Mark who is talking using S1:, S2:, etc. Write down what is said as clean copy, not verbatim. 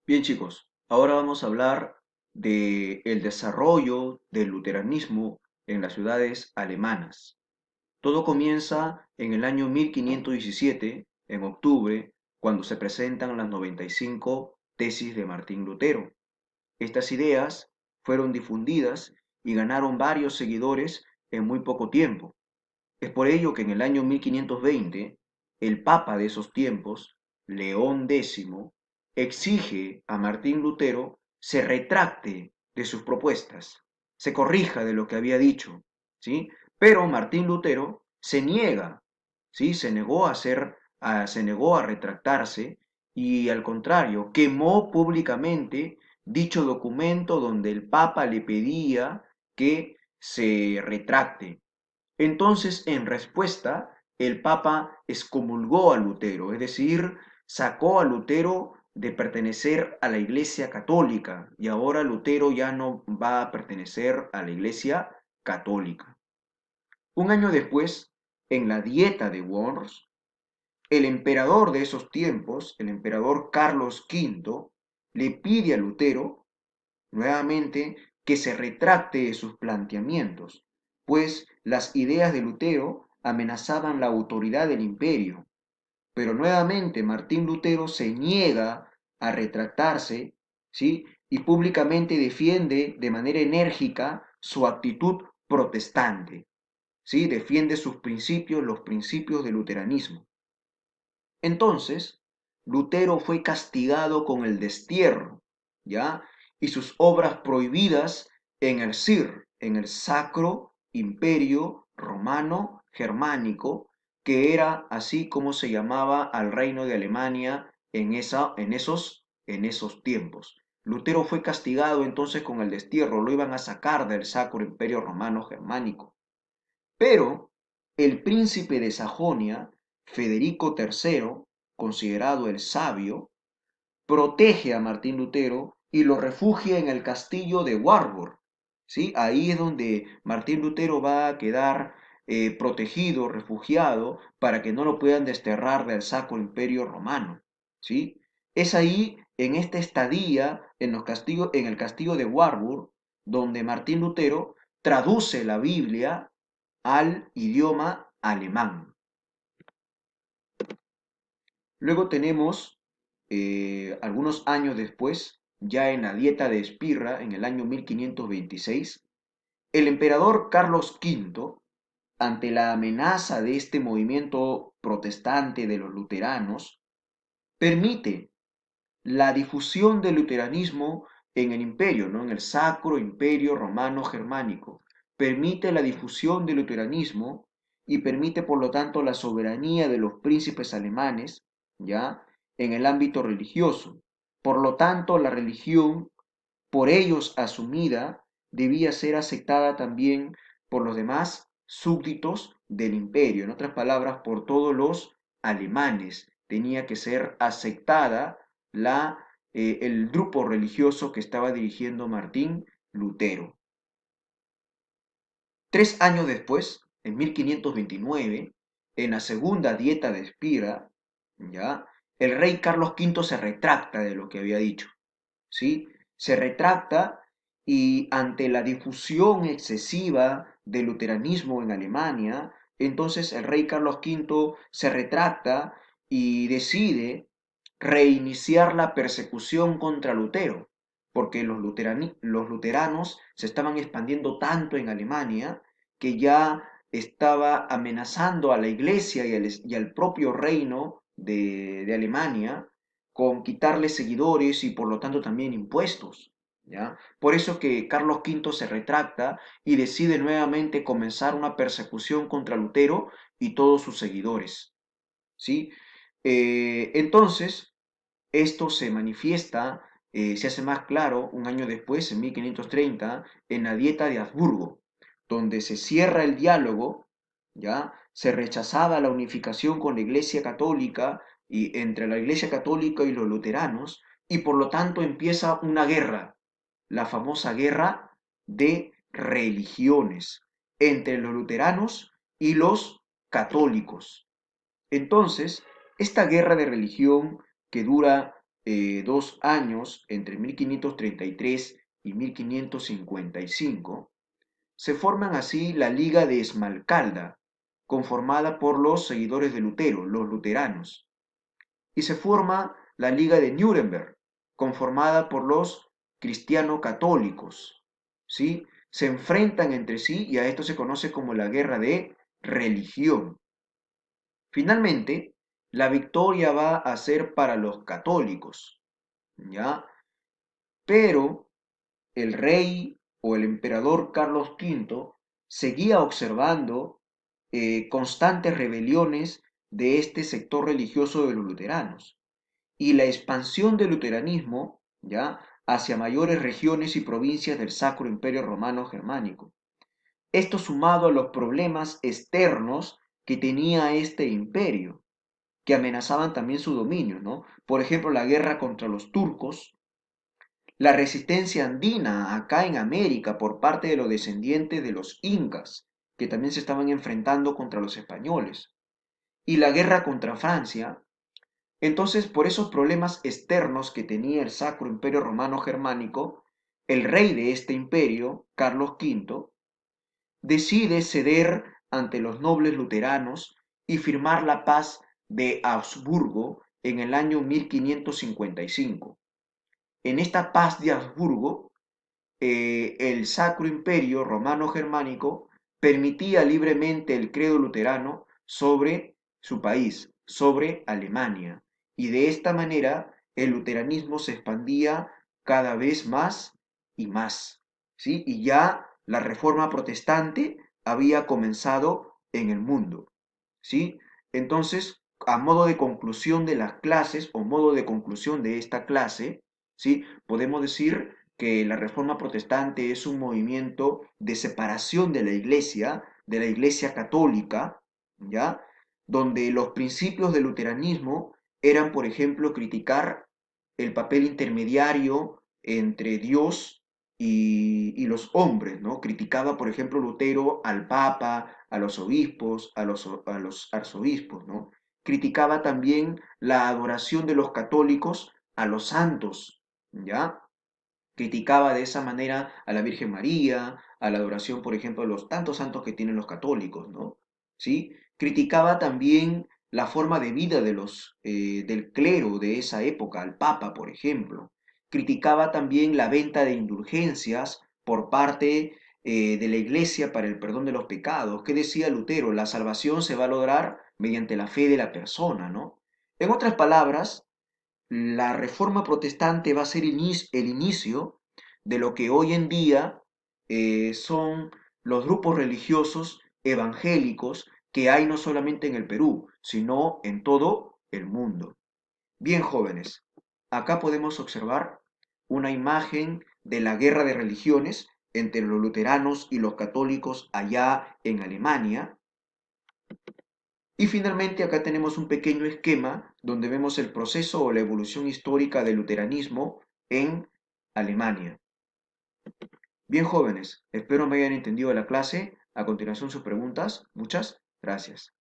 S1: Bien chicos, ahora vamos a hablar de el desarrollo del luteranismo en las ciudades alemanas. Todo comienza en el año 1517, en octubre, cuando se presentan las 95 tesis de Martín Lutero. Estas ideas fueron difundidas y ganaron varios seguidores en muy poco tiempo. Es por ello que en el año 1520, el Papa de esos tiempos, León X, exige a Martín Lutero se retracte de sus propuestas, se corrija de lo que había dicho, ¿sí? Pero Martín Lutero se niega, ¿sí? Se negó a retractarse y al contrario, quemó públicamente dicho documento donde el Papa le pedía que se retracte. Entonces, en respuesta, el Papa excomulgó a Lutero, es decir, sacó a Lutero de pertenecer a la Iglesia Católica y ahora Lutero ya no va a pertenecer a la Iglesia Católica. Un año después, en la Dieta de Worms, el emperador de esos tiempos, el emperador Carlos V, le pide a Lutero nuevamente que se retracte de sus planteamientos, pues las ideas de Lutero amenazaban la autoridad del imperio. Pero nuevamente Martín Lutero se niega a retractarse, ¿sí? Y públicamente defiende de manera enérgica su actitud protestante, ¿sí? Defiende sus principios, los principios del luteranismo. Entonces, Lutero fue castigado con el destierro, ¿ya? Y sus obras prohibidas en el CIR, en el Sacro Imperio Romano Germánico, que era así como se llamaba al reino de Alemania en esos tiempos. Lutero fue castigado entonces con el destierro, lo iban a sacar del Sacro Imperio Romano Germánico. Pero el príncipe de Sajonia, Federico III, considerado el sabio, protege a Martín Lutero y lo refugia en el castillo de Warburg. ¿Sí? Ahí es donde Martín Lutero va a quedar protegido, refugiado, para que no lo puedan desterrar del Sacro Imperio Romano. ¿Sí? Es ahí, en esta estadía, en el castillo de Warburg, donde Martín Lutero traduce la Biblia al idioma alemán. Luego tenemos, algunos años después, ya en la Dieta de Espirra, en el año 1526, el emperador Carlos V, ante la amenaza de este movimiento protestante de los luteranos, permite la difusión del luteranismo en el imperio, ¿no? En el Sacro Imperio Romano Germánico. Permite la difusión del luteranismo y permite, por lo tanto, la soberanía de los príncipes alemanes, ¿ya? En el ámbito religioso. Por lo tanto, la religión, por ellos asumida, debía ser aceptada también por los demás súbditos del imperio. En otras palabras, por todos los alemanes. Tenía que ser aceptada el grupo religioso que estaba dirigiendo Martín Lutero. 3 años después, en 1529, en la segunda dieta de Espira, ¿ya? El rey Carlos V se retracta de lo que había dicho, ¿sí? Se retracta y ante la difusión excesiva del luteranismo en Alemania, entonces el rey Carlos V se retracta y decide reiniciar la persecución contra Lutero, porque los luteranos se estaban expandiendo tanto en Alemania que ya estaba amenazando a la iglesia y al propio reino de Alemania con quitarle seguidores y por lo tanto también impuestos. ¿Ya? Por eso que Carlos V se retracta y decide nuevamente comenzar una persecución contra Lutero y todos sus seguidores. ¿Sí? Entonces, esto se manifiesta, se hace más claro un año después, en 1530, en la Dieta de Habsburgo, donde se cierra el diálogo, ¿ya? Se rechazaba la unificación con la Iglesia Católica y entre la Iglesia Católica y los luteranos, y por lo tanto empieza una guerra, la famosa guerra de religiones entre los luteranos y los católicos. Entonces, esta guerra de religión que dura 2 años, entre 1533 y 1555, se forman así la Liga de Esmalcalda, conformada por los seguidores de Lutero, los luteranos, y se forma la Liga de Nuremberg, conformada por los cristiano-católicos, ¿sí? Se enfrentan entre sí y a esto se conoce como la guerra de religión. Finalmente, la victoria va a ser para los católicos, ¿ya? Pero el rey o el emperador Carlos V seguía observando constantes rebeliones de este sector religioso de los luteranos y la expansión del luteranismo, ¿ya?, hacia mayores regiones y provincias del Sacro Imperio Romano Germánico. Esto sumado a los problemas externos que tenía este imperio, que amenazaban también su dominio, ¿no? Por ejemplo, la guerra contra los turcos, la resistencia andina acá en América por parte de los descendientes de los incas, que también se estaban enfrentando contra los españoles, y la guerra contra Francia. Entonces, por esos problemas externos que tenía el Sacro Imperio Romano Germánico, el rey de este imperio, Carlos V, decide ceder ante los nobles luteranos y firmar la paz de Augsburgo en el año 1555. En esta paz de Augsburgo, el Sacro Imperio Romano Germánico permitía libremente el credo luterano sobre su país, sobre Alemania, y de esta manera el luteranismo se expandía cada vez más y más, ¿sí? Y ya la reforma protestante había comenzado en el mundo, ¿sí? Entonces, a modo de conclusión de las clases o modo de conclusión de esta clase, ¿sí?, podemos decir que la Reforma Protestante es un movimiento de separación de la Iglesia católica, ¿ya? Donde los principios del luteranismo eran, por ejemplo, criticar el papel intermediario entre Dios y los hombres, ¿no? Criticaba, por ejemplo, Lutero al Papa, a los obispos, a los arzobispos, ¿no? Criticaba también la adoración de los católicos a los santos, ¿ya? Criticaba de esa manera a la Virgen María, a la adoración, por ejemplo, de los tantos santos que tienen los católicos, ¿no? ¿Sí? Criticaba también la forma de vida del clero de esa época, al Papa, por ejemplo. Criticaba también la venta de indulgencias por parte de la Iglesia para el perdón de los pecados. ¿Qué decía Lutero? La salvación se va a lograr mediante la fe de la persona, ¿no? En otras palabras, la reforma protestante va a ser el inicio de lo que hoy en día son los grupos religiosos evangélicos que hay no solamente en el Perú, sino en todo el mundo. Bien, jóvenes, acá podemos observar una imagen de la guerra de religiones entre los luteranos y los católicos allá en Alemania. Y finalmente acá tenemos un pequeño esquema donde vemos el proceso o la evolución histórica del luteranismo en Alemania. Bien, jóvenes, espero me hayan entendido la clase. A continuación sus preguntas. Muchas gracias.